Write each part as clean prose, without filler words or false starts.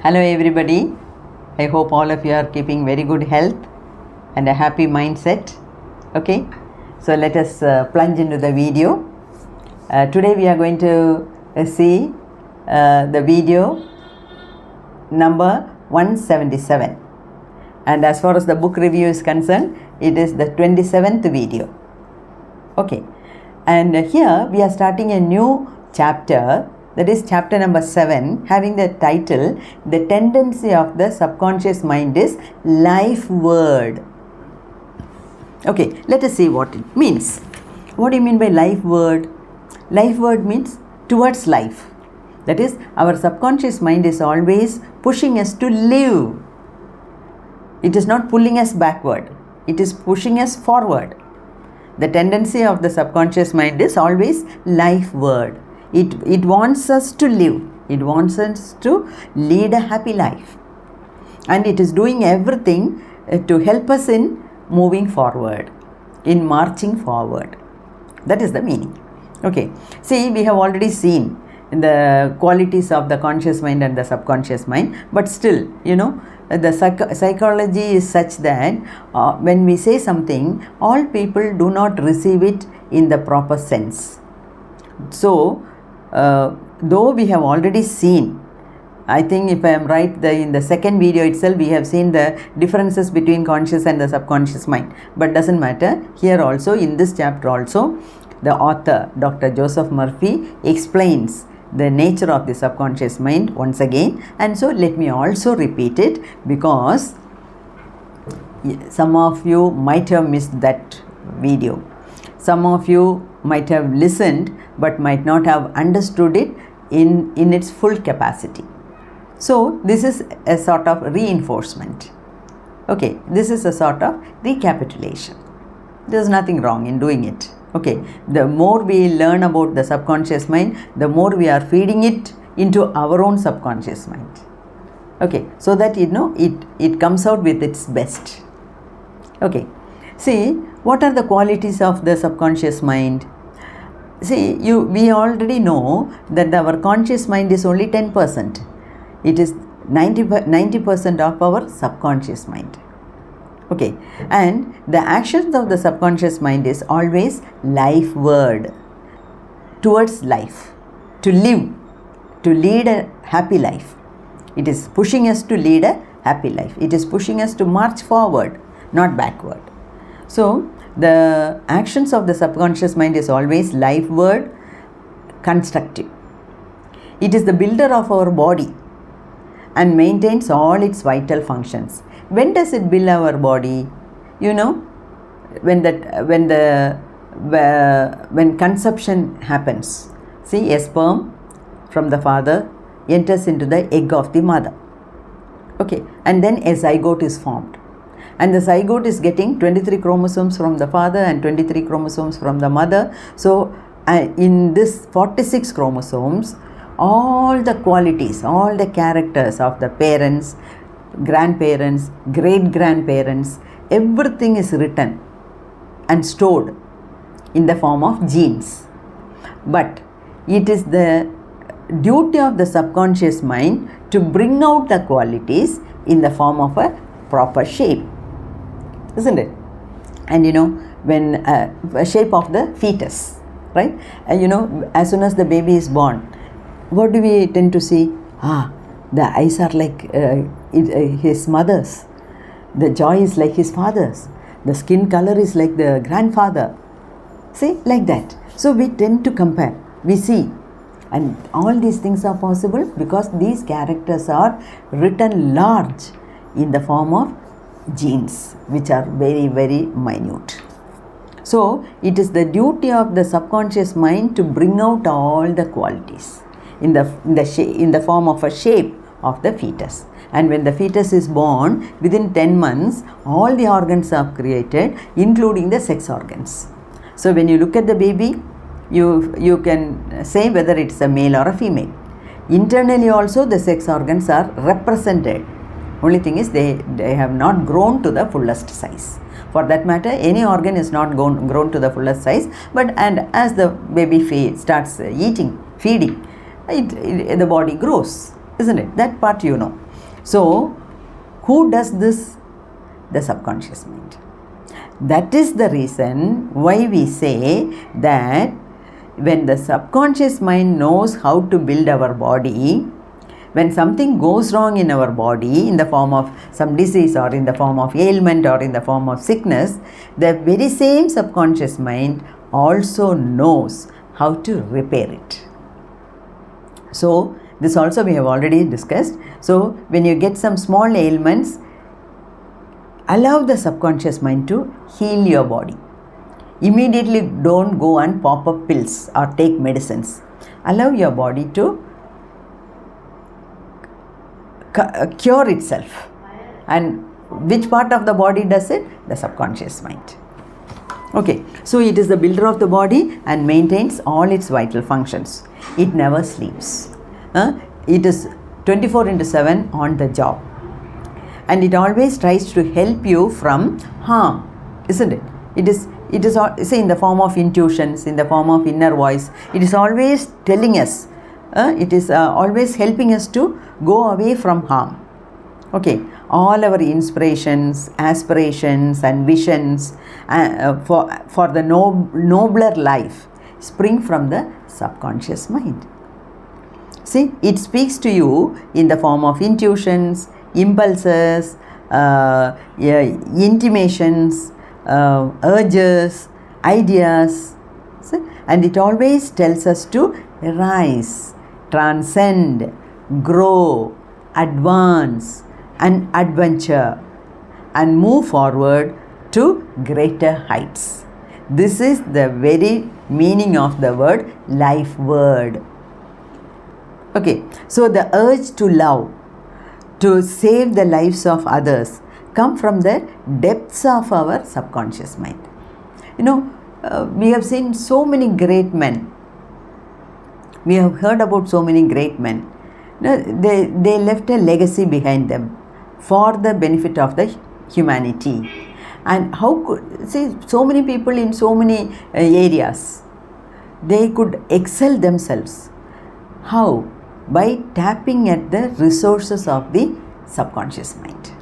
Hello everybody, I hope all of you are keeping very good health and a happy mindset. Okay, so let us plunge into the video. Today we are going to see the video number 177, and as far as the book review is concerned, it is the 27th video. Okay, and here we are starting a new chapter, that is chapter number 7, having the title, The Tendency of the Subconscious Mind is LIFEWARD. Okay, let us see what it means. What do you mean by LIFEWARD? LIFEWARD means towards life. That is, our subconscious mind is always pushing us to live. It is not pulling us backward. It is pushing us forward. The tendency of the subconscious mind is always LIFEWARD. It wants us to live. It wants us to lead a happy life. And it is doing everything to help us in moving forward, in marching forward. That is the meaning. Okay. See, we have already seen the qualities of the conscious mind and the subconscious mind. But still, the psychology is such that when we say something, all people do not receive it in the proper sense. So, though we have already seen, I think if I am right, in the second video itself we have seen the differences between conscious and the subconscious mind, but doesn't matter. Here also, in this chapter also, the author Dr. Joseph Murphy explains the nature of the subconscious mind once again, and so let me also repeat it, because some of you might have missed that video. Some of you might have listened but might not have understood it in its full capacity. So this is a sort of reinforcement. Okay, this is a sort of recapitulation. There is nothing wrong in doing it. Okay, the more we learn about the subconscious mind, the more we are feeding it into our own subconscious mind. Okay, so that it comes out with its best. Okay, see, what are the qualities of the subconscious mind? See, we already know that our conscious mind is only 10%. It is 90% of our subconscious mind. Okay, and the actions of the subconscious mind is always LIFEWARD, towards life, to live, to lead a happy life. It is pushing us to lead a happy life. It is pushing us to march forward, not backward. So, the actions of the subconscious mind is always LIFEWARD, constructive. It is the builder of our body and maintains all its vital functions. When does it build our body? When conception happens. See, a sperm from the father enters into the egg of the mother. Okay, and then a zygote is formed. And the zygote is getting 23 chromosomes from the father and 23 chromosomes from the mother. So, in this 46 chromosomes, all the qualities, all the characters of the parents, grandparents, great-grandparents, everything is written and stored in the form of genes. But it is the duty of the subconscious mind to bring out the qualities in the form of a proper shape. Isn't it? And when a shape of the fetus, right? As soon as the baby is born, what do we tend to see? The eyes are like his mother's. The jaw is like his father's. The skin color is like the grandfather. See, like that. So we tend to compare. We see. And all these things are possible because these characters are written large in the form of genes, which are very, very minute. So, it is the duty of the subconscious mind to bring out all the qualities in the form of a shape of the fetus. And when the fetus is born, within 10 months, all the organs are created, including the sex organs. So, when you look at the baby, you can say whether it's a male or a female. Internally also, the sex organs are represented. Only thing is they have not grown to the fullest size. For that matter, any organ is not grown to the fullest size, and as the baby starts feeding, the body grows, isn't it? That part So, who does this? The subconscious mind. That is the reason why we say that when the subconscious mind knows how to build our body, when something goes wrong in our body in the form of some disease or in the form of ailment or in the form of sickness, the very same subconscious mind also knows how to repair it. So, this also we have already discussed. So, when you get some small ailments, allow the subconscious mind to heal your body. Immediately don't go and pop up pills or take medicines. Allow your body to cure itself. And which part of the body does it? The subconscious mind. Okay, so it is the builder of the body and maintains all its vital functions. It never sleeps. It is 24/7 on the job. And it always tries to help you from harm, isn't it? It is say in the form of intuitions, in the form of inner voice. It is always telling us, it is always helping us to go away from harm. Okay, all our inspirations, aspirations and visions for the nobler life spring from the subconscious mind. See, it speaks to you in the form of intuitions, impulses, intimations, urges, ideas. See? And it always tells us to rise, transcend, grow, advance and adventure and move forward to greater heights. This is the very meaning of the word LIFEWARD. Okay, so the urge to love, to save the lives of others come from the depths of our subconscious mind. You know, we have seen so many great men. We have heard about so many great men. You know, they left a legacy behind them for the benefit of the humanity. And how could, see, so many people in so many areas, they could excel themselves. How? By tapping at the resources of the subconscious mind.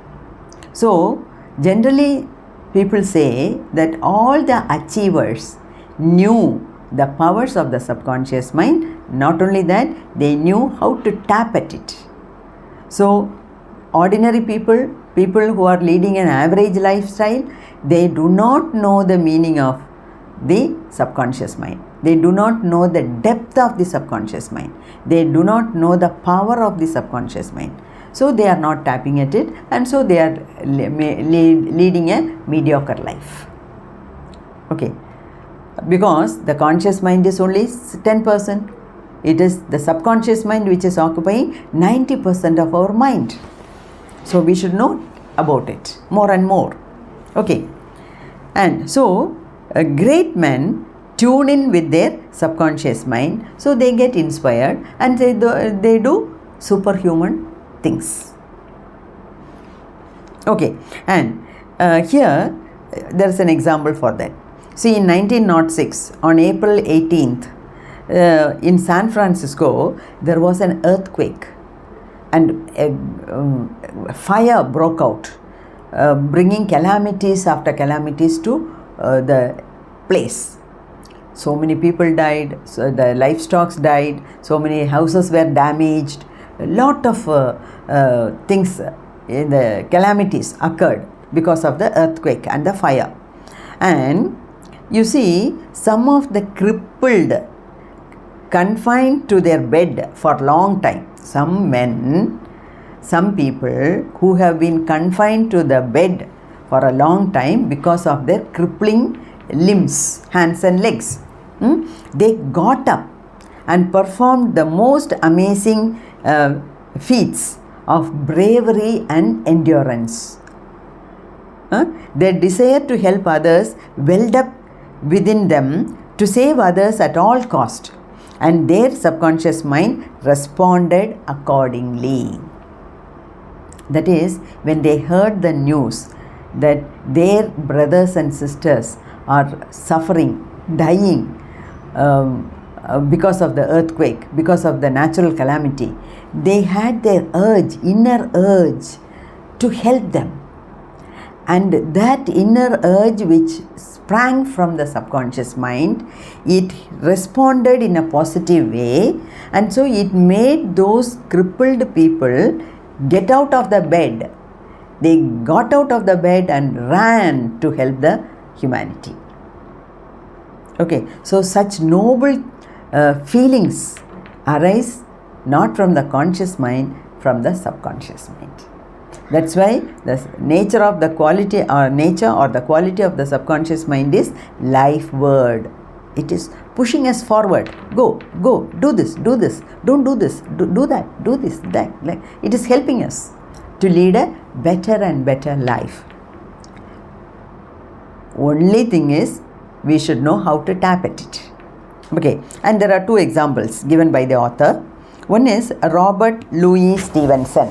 So, generally people say that all the achievers knew the powers of the subconscious mind. Not only that, they knew how to tap at it. So, ordinary people who are leading an average lifestyle, they do not know the meaning of the subconscious mind. They do not know the depth of the subconscious mind. They do not know the power of the subconscious mind. So they are not tapping at it, and so they are leading a mediocre life. Okay, because the conscious mind is only 10%. It is the subconscious mind which is occupying 90% of our mind. So we should know about it more and more. Okay, and so great men tune in with their subconscious mind, so they get inspired and they do superhuman things. Okay, and here there is an example for that. See, in 1906, on April 18th, in San Francisco, there was an earthquake and a fire broke out, bringing calamities after calamities to the place. So many people died, so the livestock died, so many houses were damaged, a lot of things in the calamities occurred because of the earthquake and the fire. And you see, some of the crippled, confined to their bed for long time, some men, some people who have been confined to the bed for a long time because of their crippling limbs, hands and legs, they got up and performed the most amazing feats of bravery and endurance. Their desire to help others welled up within them to save others at all cost, and their subconscious mind responded accordingly. That is, when they heard the news that their brothers and sisters are suffering, dying, because of the earthquake, because of the natural calamity, they had their urge, inner urge to help them. And that inner urge which sprang from the subconscious mind, it responded in a positive way, and so it made those crippled people get out of the bed. They got out of the bed and ran to help the humanity. Okay, so such noble feelings arise not from the conscious mind, from the subconscious mind. That's why the nature of the quality or nature or the quality of the subconscious mind is life word. It is pushing us forward. Go, do this, don't do this, do that, do this, that. Like, it is helping us to lead a better and better life. Only thing is, we should know how to tap at it. Okay, and there are two examples given by the author. One is Robert Louis Stevenson.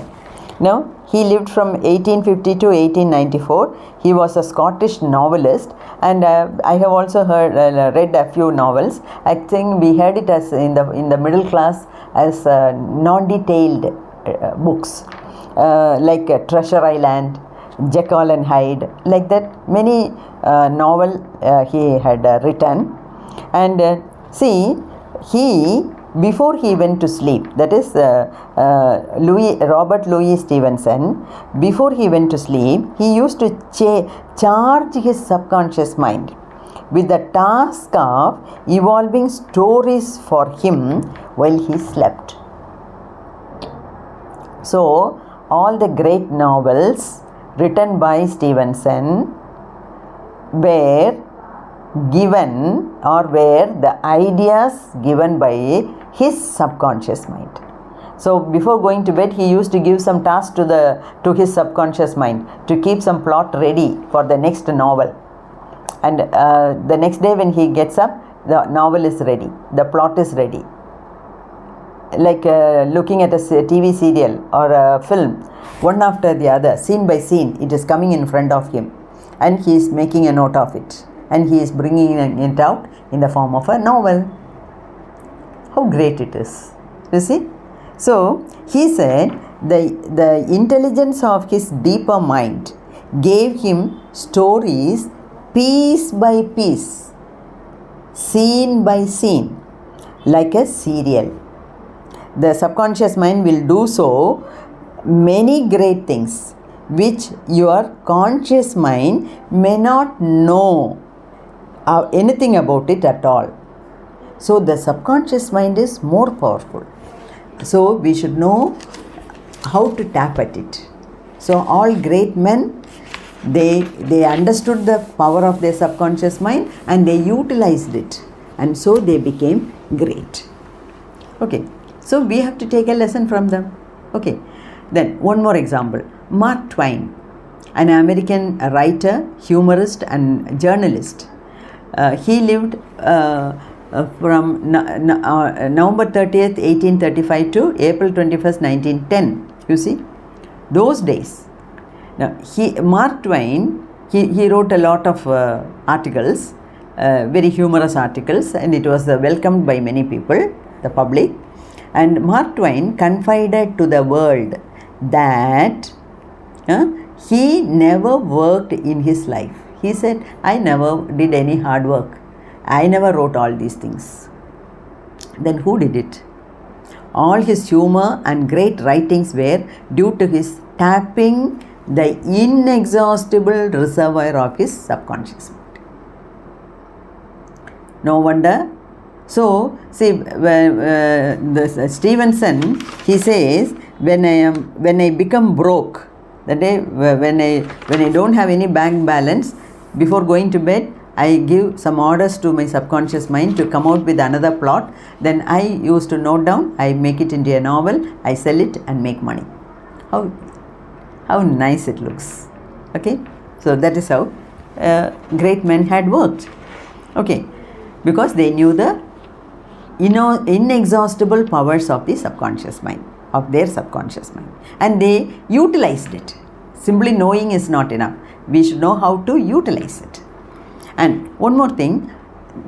Now, he lived from 1850 to 1894. He was a Scottish novelist, and I have also read a few novels. I think we heard it as in the middle class as non-detailed books, like Treasure Island, Jekyll and Hyde, like that. Many novel he had written, and see, before he went to sleep, that is Robert Louis Stevenson, before he went to sleep, he used to charge his subconscious mind with the task of evolving stories for him while he slept. So, all the great novels written by Stevenson were given or were the ideas given by his subconscious mind. So before going to bed, he used to give some task to his subconscious mind to keep some plot ready for the next novel, and the next day when he gets up, the novel is ready, the plot is ready. Like looking at a TV serial or a film, one after the other, scene by scene, it is coming in front of him, and he is making a note of it, and he is bringing it out in the form of a novel. How great it is, you see. So he said the intelligence of his deeper mind gave him stories piece by piece, scene by scene, like a serial. The subconscious mind will do so many great things which your conscious mind may not know anything about it at all. So the subconscious mind is more powerful. So we should know how to tap at it. So all great men, they understood the power of their subconscious mind and they utilized it, and so they became great. Okay, so we have to take a lesson from them. Okay, then one more example. Mark Twain, an American writer, humorist and journalist. He lived from November 30th, 1835 to April 21st, 1910. You see, those days. Now, Mark Twain, he wrote a lot of articles, very humorous articles, and it was welcomed by many people, the public. And Mark Twain confided to the world that he never worked in his life. He said, I never did any hard work. I never wrote all these things. Then who did it? All his humor and great writings were due to his tapping the inexhaustible reservoir of his subconscious mind. No wonder. So, see, Stevenson, he says, when I become broke, the day when I don't have any bank balance, before going to bed, I give some orders to my subconscious mind to come out with another plot. Then I used to note down, I make it into a novel, I sell it and make money. How nice it looks. Okay, so that is how great men had worked. Okay, because they knew the inexhaustible powers of the subconscious mind, of their subconscious mind, and they utilized it. Simply knowing is not enough. We should know how to utilize it. And one more thing,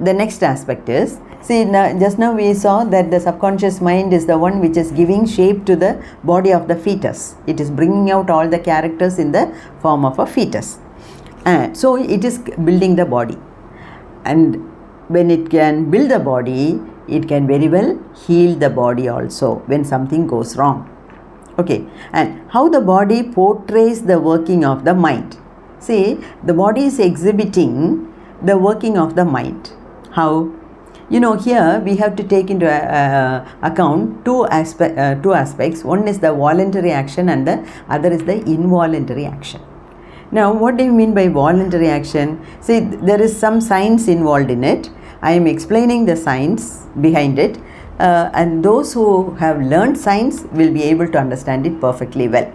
the next aspect is, see, just now we saw that the subconscious mind is the one which is giving shape to the body of the fetus. It is bringing out all the characters in the form of a fetus. So it is building the body. And when it can build the body, it can very well heal the body also when something goes wrong. Okay, and how the body portrays the working of the mind. See, the body is exhibiting the working of the mind. How? You know, here we have to take into account two aspects. One is the voluntary action and the other is the involuntary action. Now, what do you mean by voluntary action? See, there is some science involved in it. I am explaining the science behind it, and those who have learned science will be able to understand it perfectly well.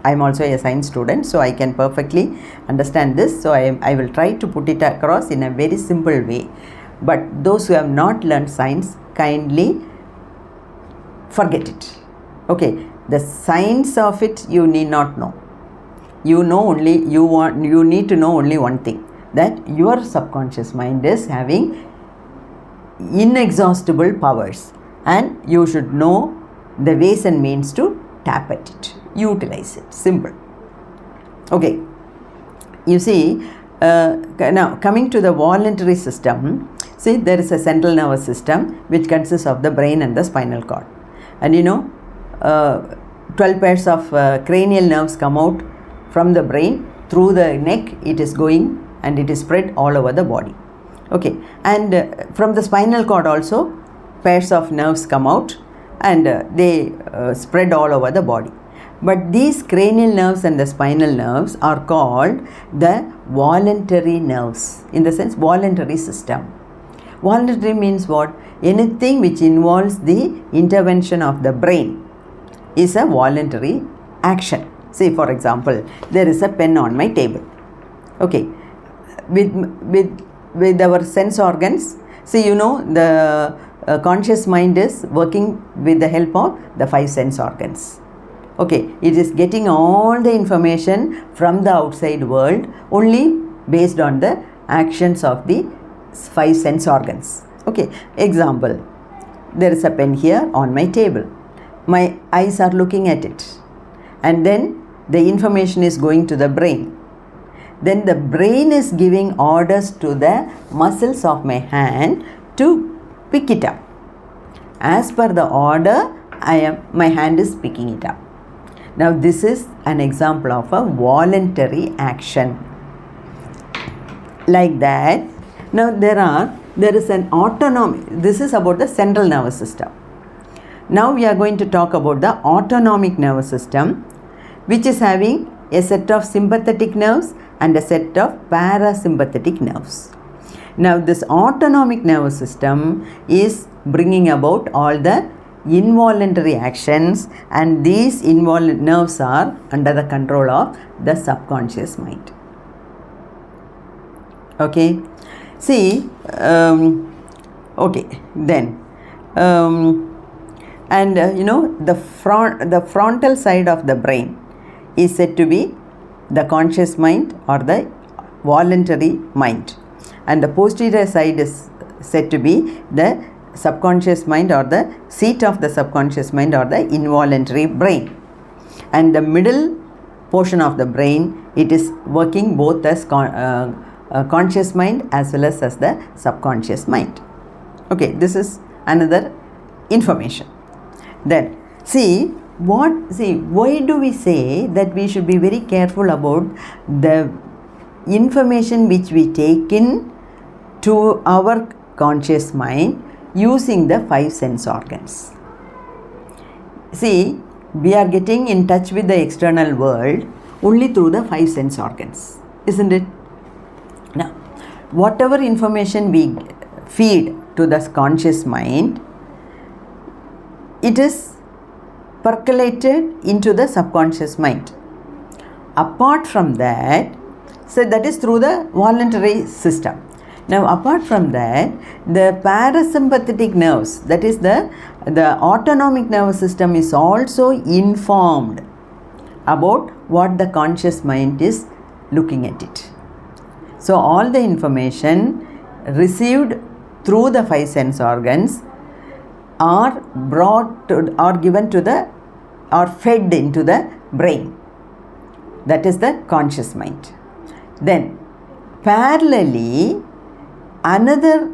I am also a science student, so I can perfectly understand this. So I will try to put it across in a very simple way. But those who have not learned science, kindly forget it. Okay, the science of it you need not know. You need to know only one thing, that your subconscious mind is having inexhaustible powers, and you should know the ways and means to tap at it, utilize it. Simple. Okay, you see, now coming to the voluntary system, see, there is a central nervous system which consists of the brain and the spinal cord, and 12 pairs of cranial nerves come out from the brain. Through the neck it is going and it is spread all over the body. Okay, and from the spinal cord also pairs of nerves come out and they spread all over the body. But these cranial nerves and the spinal nerves are called the voluntary nerves, in the sense voluntary system. Voluntary means what? Anything which involves the intervention of the brain is a voluntary action. Say, for example, there is a pen on my table. Okay, with our sense organs, see, the conscious mind is working with the help of the 5 sense organs. Okay, it is getting all the information from the outside world only based on the actions of the 5 sense organs. Okay, example, there is a pen here on my table. My eyes are looking at it, and then the information is going to the brain. Then the brain is giving orders to the muscles of my hand to pick it up. As per the order, my hand is picking it up. Now this is an example of a voluntary action. Like that. Now there is an autonomic. This is about the central nervous system. Now we are going to talk about the autonomic nervous system, which is having a set of sympathetic nerves and a set of parasympathetic nerves. Now this autonomic nervous system is bringing about all the involuntary actions, and these nerves are under the control of the subconscious mind. Okay, see, okay, then the frontal side of the brain is said to be the conscious mind or the voluntary mind, and the posterior side is said to be the subconscious mind or the seat of the subconscious mind or the involuntary brain. And the middle portion of the brain, it is working both as conscious mind as well as the subconscious mind. Okay, this is another information. Then why do we say that we should be very careful about the information which we take in to our conscious mind using the 5 sense organs? See, we are getting in touch with the external world only through the 5 sense organs, isn't it? Now, whatever information we feed to the conscious mind, it is percolated into the subconscious mind. Apart from that, so that is through the voluntary system. Now, apart from that, the parasympathetic nerves, that is the autonomic nervous system, is also informed about what the conscious mind is looking at it. So all the information received through the 5 sense organs are brought to, or given to the, or fed into the brain. That is the conscious mind. Then parallelly another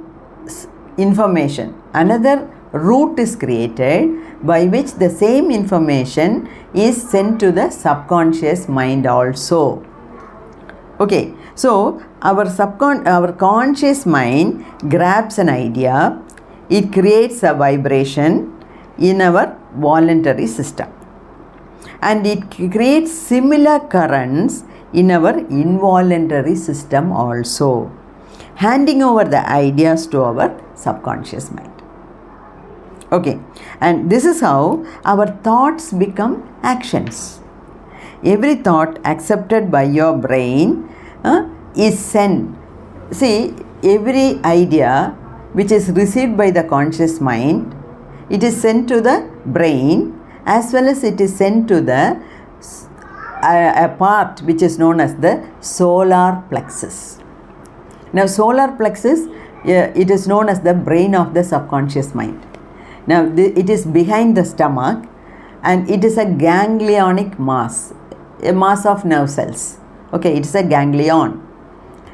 information, another route is created by which the same information is sent to the subconscious mind also. Okay, so our conscious mind grabs an idea, it creates a vibration in our voluntary system, and it creates similar currents in our involuntary system also, handing over the ideas to our subconscious mind. Okay, and this is how our thoughts become actions. Every thought accepted by your brain is sent. See, every idea which is received by the conscious mind, it is sent to the brain, as well as it is sent to the a part which is known as the solar plexus. Now solar plexus, it is known as the brain of the subconscious mind. Now it is behind the stomach, and it is a ganglionic mass, a mass of nerve cells. Okay, it is a ganglion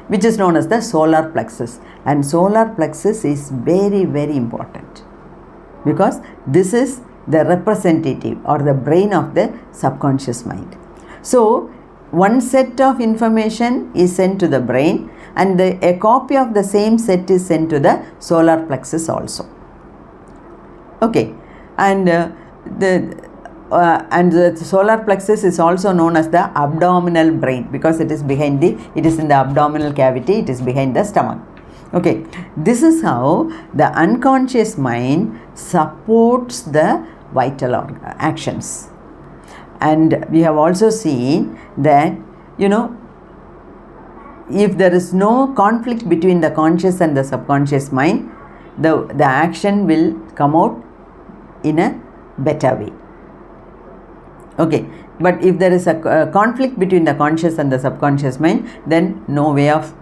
which is known as the solar plexus, and solar plexus is very, very important because this is the representative or the brain of the subconscious mind. So one set of information is sent to the brain, and a copy of the same set is sent to the solar plexus also. Okay, and the solar plexus is also known as the abdominal brain because it is behind it is in the abdominal cavity, it is behind the stomach. Okay, this is how the unconscious mind supports the vital actions. And we have also seen that, if there is no conflict between the conscious and the subconscious mind, the action will come out in a better way. Okay, but if there is a conflict between the conscious and the subconscious mind, then no way of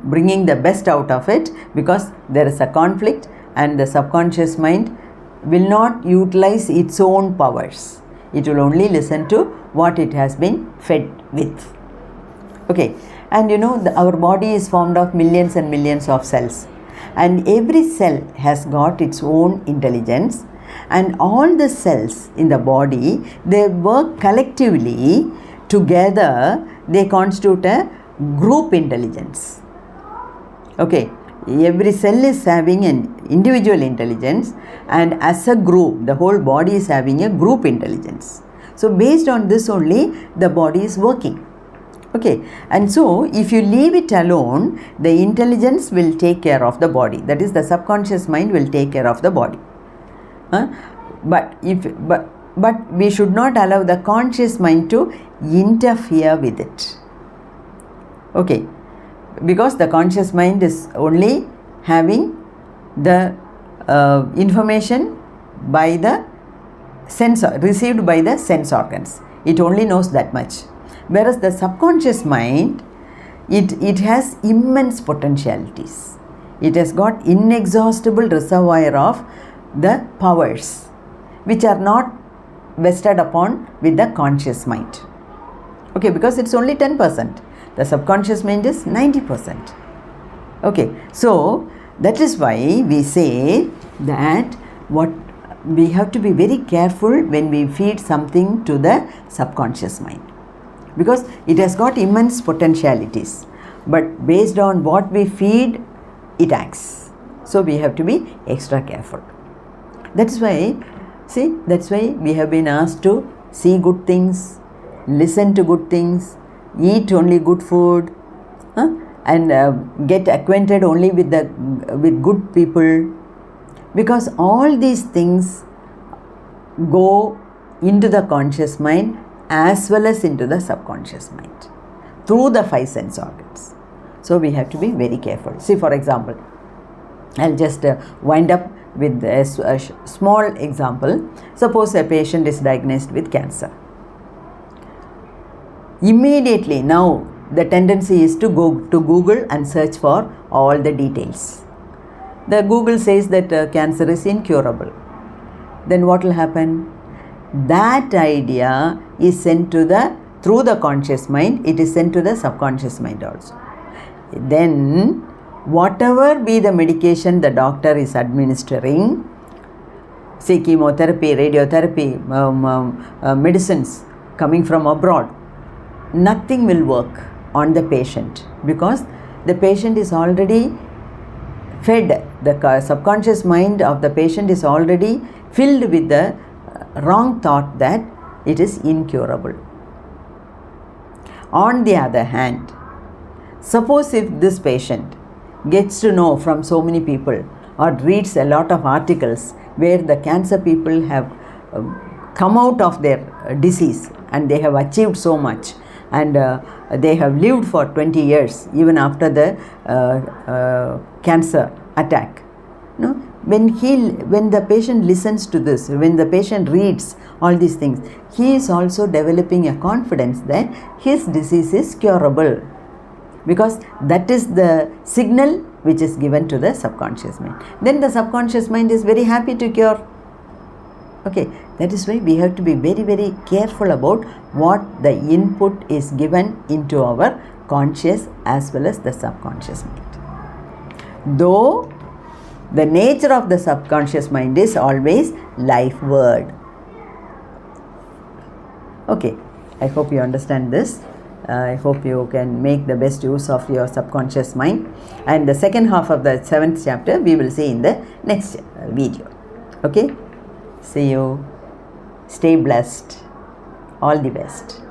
bringing the best out of it, because there is a conflict and the subconscious mind will not utilize its own powers. It will only listen to what it has been fed with. Okay, and our body is formed of millions and millions of cells, and every cell has got its own intelligence, and all the cells in the body, they work collectively together, they constitute a group intelligence. Okay, every cell is having an individual intelligence, and as a group, the whole body is having a group intelligence. So based on this only, the body is working. Okay, and so if you leave it alone, the intelligence will take care of the body. That is, the subconscious mind will take care of the body. But we should not allow the conscious mind to interfere with it. Okay, because the conscious mind is only having the information by the received by the sense organs. It only knows that much. Whereas the subconscious mind, it has immense potentialities. It has got inexhaustible reservoir of the powers which are not vested upon with the conscious mind. Okay, because it's only 10%. The subconscious mind is 90%. Okay, so that is why we say that what we have to be very careful when we feed something to the subconscious mind, because it has got immense potentialities, but based on what we feed, it acts. So we have to be extra careful. That's why we have been asked to see good things, listen to good things, eat only good food, and get acquainted only with good people, because all these things go into the conscious mind as well as into the subconscious mind through the 5 sense organs. So we have to be very careful. See, for example, I'll just wind up with a small example. Suppose a patient is diagnosed with cancer. Immediately now the tendency is to go to Google and search for all the details. The Google says that cancer is incurable. Then what will happen? That idea is sent to through the conscious mind, it is sent to the subconscious mind also. Then whatever be the medication the doctor is administering, say chemotherapy, radiotherapy, medicines coming from abroad, nothing will work on the patient because the patient is already fed, the subconscious mind of the patient is already filled with the wrong thought that it is incurable. On the other hand, suppose if this patient gets to know from so many people or reads a lot of articles where the cancer people have come out of their disease and they have achieved so much and they have lived for 20 years even after the cancer attack. No? When the patient listens to this, when the patient reads all these things, he is also developing a confidence that his disease is curable, because that is the signal which is given to the subconscious mind. Then the subconscious mind is very happy to cure. Okay, that is why we have to be very, very careful about what the input is given into our conscious as well as the subconscious mind. Though the nature of the subconscious mind is always life word. Okay, I hope you understand this. I hope you can make the best use of your subconscious mind. And the second half of the 7th chapter we will see in the next video. Okay, see you. Stay blessed. All the best.